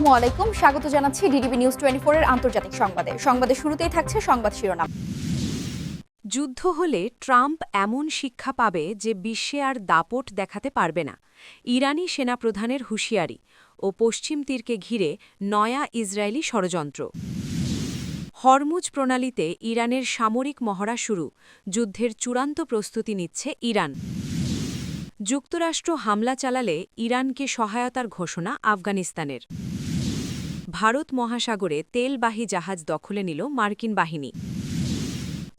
আসসালামু আলাইকুম, স্বাগত জানাচ্ছি ডিডিবি নিউজ 24 এর আন্তর্জাতিক সংবাদে। সংবাদের শুরুতেই থাকছে সংবাদ শিরোনাম। যুদ্ধ হলে ট্রাম্প এমন শিক্ষা পাবে যে বিশ্বে আর দাপট দেখাতে পারবে না। ইরানি সেনাপ্রধানের হুঁশিয়ারি ও পশ্চিম তীরকে ঘিরে নয়া ইসরায়েলি ষড়যন্ত্র। হরমুজ প্রণালীতে ইরানের সামরিক মহড়া শুরু, যুদ্ধের চূড়ান্ত প্রস্তুতি নিচ্ছে ইরান। যুক্তরাষ্ট্র হামলা চালালে ইরানকে সহায়তার ঘোষণা আফগানিস্তানের। ভারত মহাসাগরে তেলবাহী জাহাজ দখলে নিল মার্কিন বাহিনী।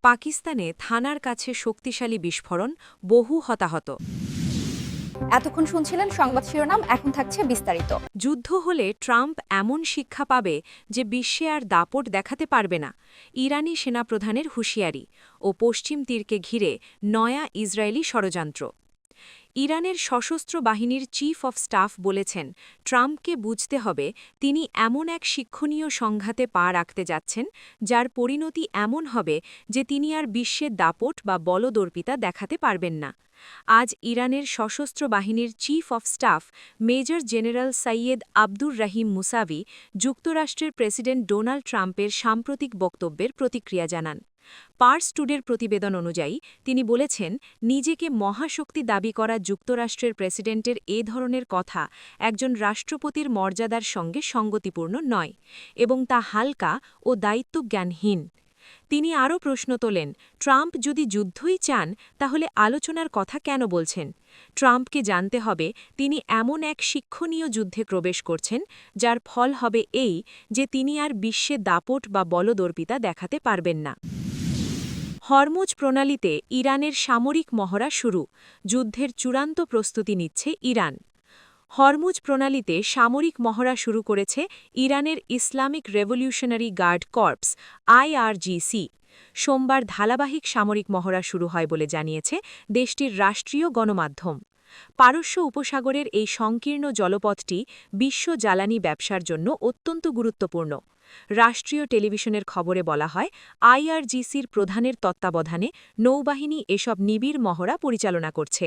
পাকিস্তানে থানার কাছে শক্তিশালী বিস্ফোরণ, বহু হতাহত। এতক্ষণ শুনছিলেন সংবাদ শিরোনাম, এখন থাকছে বিস্তারিত। যুদ্ধ হলে ট্রাম্প এমন শিক্ষা পাবে যে বিশ্বে আর দাপট দেখাতে পারবে না। ইরানি সেনাপ্রধানের হুঁশিয়ারি ও পশ্চিম তীরকে ঘিরে নয়া ইসরায়েলি ষড়যন্ত্র। ইরানের সশস্ত্র বাহিনীর চিফ অফ স্টাফ বলেছেন, ট্রাম্পকে বুঝতে হবে তিনি এমন এক শিক্ষণীয় সংঘাতে পা রাখতে যাচ্ছেন যার পরিণতি এমন হবে যে তিনি আর বিশ্বের দাপট বা বলদর্পিতা দেখাতে পারবেন না। আজ ইরানের সশস্ত্র বাহিনীর chief of staff major general Syed Abdur Rahim Musavi যুক্তরাষ্ট্রের প্রেসিডেন্ট ডোনাল্ড ট্রাম্পের সাম্প্রতিক বক্তব্যের প্রতিক্রিয়া জানান। পার্স টুডের প্রতিবেদন অনুযায়ী তিনি বলেছেন, নিজেকে মহাশক্তি দাবি করা যুক্তরাষ্ট্রের প্রেসিডেন্টের এ ধরনের কথা একজন রাষ্ট্রপতির মর্যাদার সঙ্গে সঙ্গতিপূর্ণ নয় এবং তা হালকা ও দায়িত্বজ্ঞানহীন। তিনি আরও প্রশ্ন তোলেন, ট্রাম্প যদি যুদ্ধই চান তাহলে আলোচনার কথা কেন বলছেন? ট্রাম্পকে জানতে হবে তিনি এমন এক শিক্ষণীয় যুদ্ধে প্রবেশ করছেন যার ফল হবে এই যে তিনি আর বিশ্বে দাপট বা বলদর্পিতা দেখাতে পারবেন না। হরমুজ প্রণালীতে ইরানের সামরিক মহড়া শুরু, যুদ্ধের চূড়ান্ত প্রস্তুতি নিচ্ছে ইরান। হরমুজ প্রণালীতে সামরিক মহড়া শুরু করেছে ইরানের Islamic revolutionary guard corps IRGC। সোমবার ধারাবাহিক সামরিক মহড়া শুরু হয় বলে জানিয়েছে দেশটির রাষ্ট্রীয় গণমাধ্যম। পারস্য উপসাগরের এই সংকীর্ণ জলপথটি বিশ্ব জ্বালানি ব্যবসার জন্য অত্যন্ত গুরুত্বপূর্ণ। রাষ্ট্রীয় টেলিভিশনের খবরে বলা হয়, IRGCর প্রধানের তত্ত্বাবধানে নৌবাহিনী এসব নিবিড় মহড়া পরিচালনা করছে।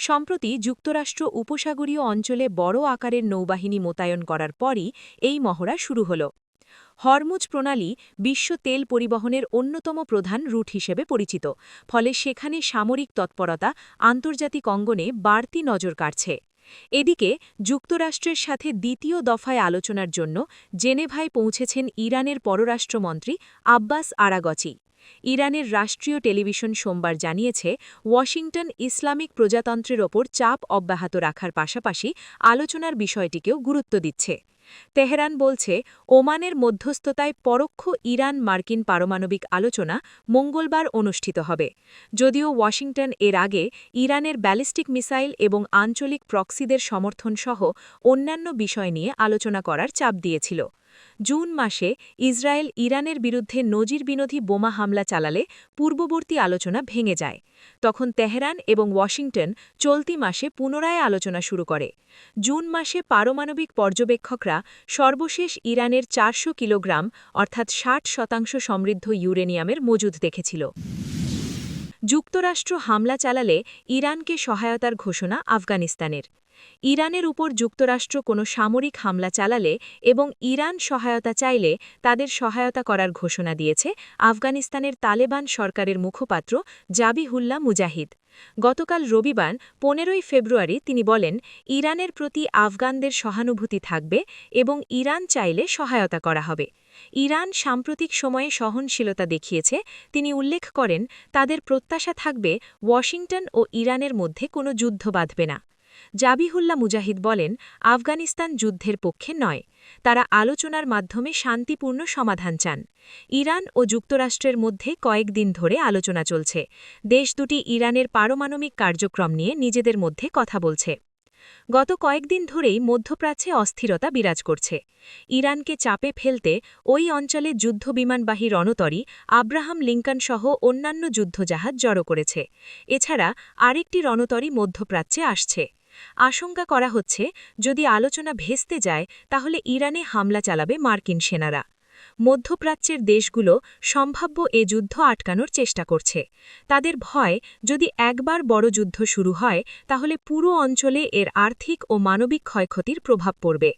সম্প্রতি যুক্তরাষ্ট্র উপসাগরীয় অঞ্চলে বড় আকারের নৌবাহিনী মোতায়েন করার পরই এই মহড়া শুরু হল। হরমুজ প্রণালী বিশ্ব তেল পরিবহনের অন্যতম প্রধান রুট হিসেবে পরিচিত, ফলে সেখানে সামরিক তৎপরতা আন্তর্জাতিক অঙ্গনে বাড়তি নজর কাড়ছে। এদিকে যুক্তরাষ্ট্রের সাথে দ্বিতীয় দফায় আলোচনার জন্য জেনেভায় পৌঁছেছেন ইরানের পররাষ্ট্রমন্ত্রী আব্বাস আরাগচি। ইরানের রাষ্ট্রীয় টেলিভিশন সোমবার জানিয়েছে, ওয়াশিংটন ইসলামিক প্রজাতন্ত্রের ওপর চাপ অব্যাহত রাখার পাশাপাশি আলোচনার বিষয়টিকেও গুরুত্ব দিচ্ছে। তেহরান বলছে, ওমানের মধ্যস্থতায় পরোক্ষ ইরান মার্কিন পারমাণবিক আলোচনা মঙ্গলবার অনুষ্ঠিত হবে। যদিও ওয়াশিংটন এর আগে ইরানের ব্যালিস্টিক মিসাইল এবং আঞ্চলিক প্রক্সিদের সমর্থন সহ অন্যান্য বিষয় নিয়ে আলোচনা করার চাপ দিয়েছিল। জুন মাসে ইসরায়েল ইরানের বিরুদ্ধে নজিরবিরোধী বোমা হামলা চালালে পূর্ববর্তী আলোচনা ভেঙে যায়। তখন তেহরান এবং ওয়াশিংটন চলতি মাসে পুনরায় আলোচনা শুরু করে। জুন মাসে পারমাণবিক পর্যবেক্ষকরা সর্বশেষ ইরানের 400 কিলোগ্রাম অর্থাৎ 60% সমৃদ্ধ ইউরেনিয়ামের মজুদ দেখেছিল। যুক্তরাষ্ট্র হামলা চালালে ইরানকে সহায়তার ঘোষণা আফগানিস্তানের। ইরানের উপর যুক্তরাষ্ট্র কোনো সামরিক হামলা চালালে এবং ইরান সহায়তা চাইলে তাদের সহায়তা করার ঘোষণা দিয়েছে আফগানিস্তানের তালেবান সরকারের মুখপাত্র জাবিহুল্লাহ মুজাহিদ। গতকাল রবিবার 15 ফেব্রুয়ারি তিনি বলেন, ইরানের প্রতি আফগানদের সহানুভূতি থাকবে এবং ইরান চাইলে সহায়তা করা হবে। ইরান সাম্প্রতিক সময়ে সহনশীলতা দেখিয়েছে, তিনি উল্লেখ করেন, তাদের প্রত্যাশা থাকবে ওয়াশিংটন ও ইরানের মধ্যে কোনো যুদ্ধ বাঁধবে না। জাবিহুল্লাহ মুজাহিদ বলেন, আফগানিস্তান যুদ্ধের পক্ষে নয়, তারা আলোচনার মাধ্যমে শান্তিপূর্ণ সমাধান চান। ইরান ও যুক্তরাষ্ট্রের মধ্যে কয়েকদিন ধরে আলোচনা চলছে। দেশ দুটি ইরানের পারমাণবিক কার্যক্রম নিয়ে নিজেদের মধ্যে কথা বলছে। গত কয়েকদিন ধরেই মধ্যপ্রাচ্যে অস্থিরতা বিরাজ করছে। ইরানকে চাপে ফেলতে ওই অঞ্চলে যুদ্ধবিমানবাহী রণতরী আব্রাহাম লিঙ্কন সহ অন্যান্য যুদ্ধজাহাজ জড়ো করেছে। এছাড়া আরেকটি রণতরী মধ্যপ্রাচ্যে আসছে। আশঙ্কা করা হচ্ছে, যদি আলোচনা ভেস্তে যায় তাহলে ইরানে হামলা চালাবে মার্কিন সেনারা। মধ্যপ্রাচ্যের দেশগুলো সম্ভাব্য এ যুদ্ধ আটকানোর চেষ্টা করছে তাদের ভয় যদি একবার বড় যুদ্ধ শুরু হয় তাহলে পুরো অঞ্চলে এর আর্থিক ও মানবিক ক্ষয়ক্ষতির প্রভাব পড়বে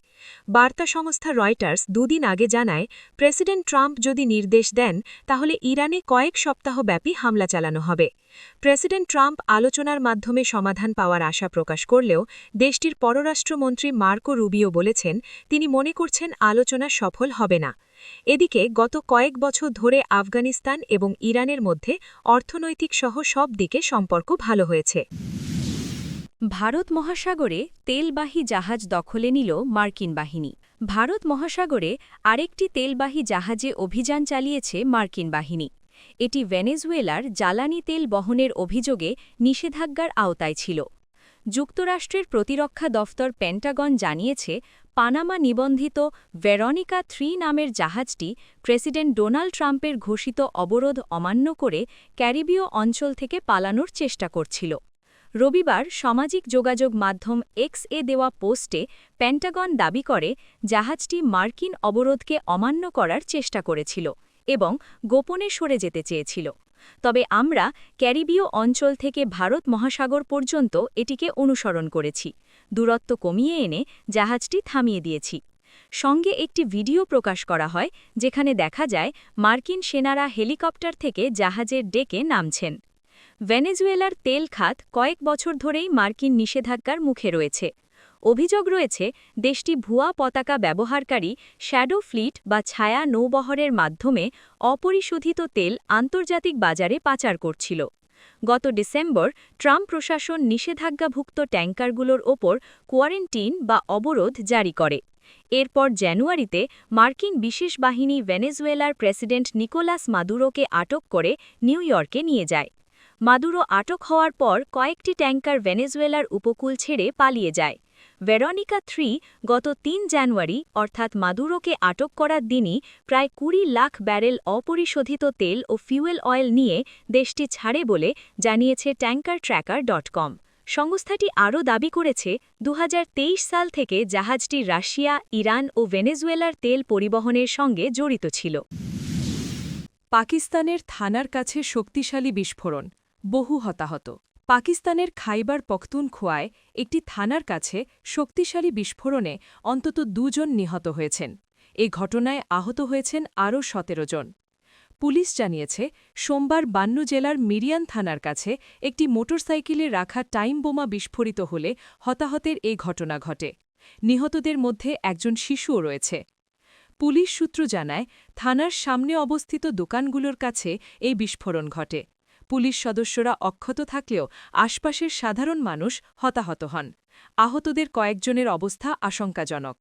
বার্তা সংস্থা রয়টার্স দুদিন আগে জানায় প্রেসিডেন্ট ট্রাম্প যদি নির্দেশ দেন তাহলে ইরানে কয়েক সপ্তাহব্যাপী হামলা চালানো হবে প্রেসিডেন্ট ট্রাম্প আলোচনার মাধ্যমে সমাধান পাওয়ার আশা প্রকাশ করলেও দেশটির পররাষ্ট্রমন্ত্রী মার্কো রুবিও বলেছেন তিনি মনে করছেন আলোচনা সফল হবে না এদিকে গত কয়েক বছর ধরে আফগানিস্তান এবং ইরানের মধ্যে অর্থনৈতিক সহ সব দিকে সম্পর্ক ভালো হয়েছে ভারত মহাসাগরে তেলবাহী জাহাজ দখলে নিল মার্কিন বাহিনী ভারত মহাসাগরে আরেকটি তেলবাহী জাহাজে অভিযান চালিয়েছে মার্কিন বাহিনী এটি ভেনেজুয়েলার জ্বালানি তেল বহনের অভিযোগে নিষেধাজ্ঞার আওতায় ছিল যুক্তরাষ্ট্রের প্রতিরক্ষা দফতর পেন্টাগন জানিয়েছে পানামা নিবন্ধিত ভেরোনিকা 3 নামের জাহাজটি প্রেসিডেন্ট ডোনাল্ড ট্রাম্পের ঘোষিত অবরোধ অমান্য করে ক্যারিবীয় অঞ্চল থেকে পালানোর চেষ্টা করছিল রবিবার সামাজিক যোগাযোগ মাধ্যম এক্স-এ দেওয়া পোস্টে পেন্টাগন দাবি করে জাহাজটি মার্কিন অবরোধকে অমান্য করার চেষ্টা করেছিল এবং গোপনে সরে যেতে চেয়েছিল তবে আমরা ক্যারিবীয় অঞ্চল থেকে ভারত মহাসাগর পর্যন্ত এটিকে অনুসরণ করেছি দূরত্ব কমিয়ে এনে জাহাজটি থামিয়ে দিয়েছি সঙ্গে একটি ভিডিও প্রকাশ করা হয় যেখানে দেখা যায় মার্কিন সেনারা হেলিকপ্টার থেকে জাহাজের ডেকে নামছেন ভেনেজুয়েলার তেল খাত কয়েক বছর ধরেই মার্কিন নিষেধাজ্ঞার মুখে রয়েছে অভিযোগ রয়েছে দেশটি ভুয়া পতাকা ব্যবহারকারী শ্যাডো ফ্লিট বা ছায়া নৌবহরের মাধ্যমে অপরিশোধিত তেল আন্তর্জাতিক বাজারে পাচার করছিল গত ডিসেম্বর ট্রাম্প প্রশাসন নিষেধাজ্ঞাভুক্ত ট্যাঙ্কারগুলোর ওপর কোয়ারেন্টিন বা অবরোধ জারি করে এরপর জানুয়ারিতে মার্কিন বিশেষ বাহিনী ভেনেজুয়েলার প্রেসিডেন্ট নিকোলাস মাদুরোকে আটক করে নিউ ইয়র্কে নিয়ে যায় মাদুরো আটক হওয়ার পর কয়েকটি ট্যাঙ্কার ভেনেজুয়েলার উপকূল ছেড়ে পালিয়ে যায় ভেরোনিকা 3 গত 3 জানুয়ারি অর্থাৎ মাদুরোকে আটক করার দিনই প্রায় 20 লাখ ব্যারেল অপরিশোধিত তেল ও ফিউয়েল অয়েল নিয়ে দেশটি ছাড়ে বলে জানিয়েছে ট্যাঙ্কারট্র্যাকার.com সংস্থাটি আরও দাবি করেছে 2023 সাল থেকে জাহাজটি রাশিয়া ইরান ও ভেনেজুয়েলার তেল পরিবহনের সঙ্গে জড়িত ছিল পাকিস্তানের থানার কাছে শক্তিশালী বিস্ফোরণ বহু হতাহত পাকিস্তানের খাইবার পখতুনখোয়ায় একটি থানার কাছে শক্তিশালী বিস্ফোরণে অন্তত 2 জন নিহত হয়েছেন এ ঘটনায় আহত হয়েছেন আরও 17 জন পুলিশ জানিয়েছে সোমবার বান্নু জেলার মিরিয়ান থানার কাছে একটি মোটরসাইকেলে রাখা টাইম বোমা বিস্ফোরিত হলে হতাহতের এই ঘটনা ঘটে নিহতদের মধ্যে একজন শিশুও রয়েছে পুলিশ সূত্র জানায় থানার সামনে অবস্থিত দোকানগুলোর কাছে এই বিস্ফোরণ ঘটে পুলিশ সদস্যরা অক্ষত থাকলেও আশপাশের সাধারণ মানুষ হতাহত হন আহতদের কয়েকজনের অবস্থা আশঙ্কাজনক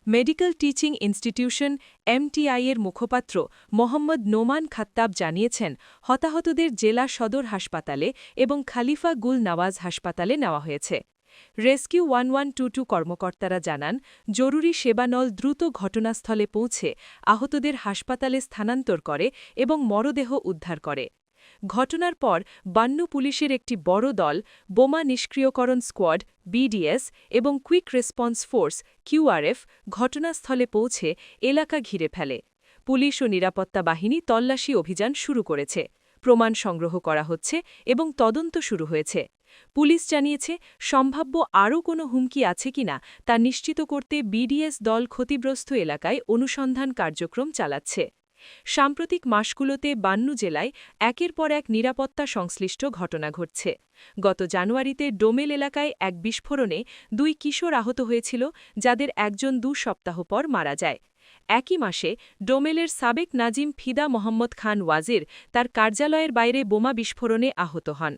মেডিকেল টিচিং ইনস্টিটিউশন এমটিআই-এর মুখপাত্র মোহাম্মদ নোমান খাত্তাব জানিয়েছেন হতাহতদের জেলা সদর হাসপাতালে এবং খালিফা গুল নওয়াজ হাসপাতালে নেওয়া হয়েছে রেস্কিউ 1122 কর্মকর্তারা জানান জরুরি সেবানল দ্রুত ঘটনাস্থলে পৌঁছে আহতদের হাসপাতালে স্থানান্তর করে এবং মরদেহ উদ্ধার করে ঘটনার পর বান্নু পুলিশের একটি বড় দল বোমা নিষ্ক্রিয়করণ স্কোয়াড বিডিএস এবং কুইক রেসপন্স ফোর্স কিউআরএফ ঘটনাস্থলে পৌঁছে এলাকা ঘিরে ফেলে পুলিশ ও নিরাপত্তা বাহিনী তল্লাশি অভিযান শুরু করেছে প্রমাণ সংগ্রহ করা হচ্ছে এবং তদন্ত শুরু হয়েছে পুলিশ জানিয়েছে সম্ভাব্য আরও কোনো হুমকি আছে কিনা তা নিশ্চিত করতে বিডিএস দল ক্ষতিগ্রস্ত এলাকায় অনুসন্ধান কার্যক্রম চালাচ্ছে সাম্প্রতিক মাসগুলোতে বান্নু জেলায় একের পর এক নিরাপত্তা সংশ্লিষ্ট ঘটনা ঘটছে গত জানুয়ারিতে ডোমেল এলাকায় এক বিস্ফোরণে 2 কিশোর আহত হয়েছিল যাদের একজন 2 সপ্তাহ পর মারা যায় একই মাসে ডোমেলের সাবেক নাজিম ফিদা মোহাম্মদ খান ওয়াজির তার কার্যালয়ের বাইরে বোমা বিস্ফোরণে আহত হন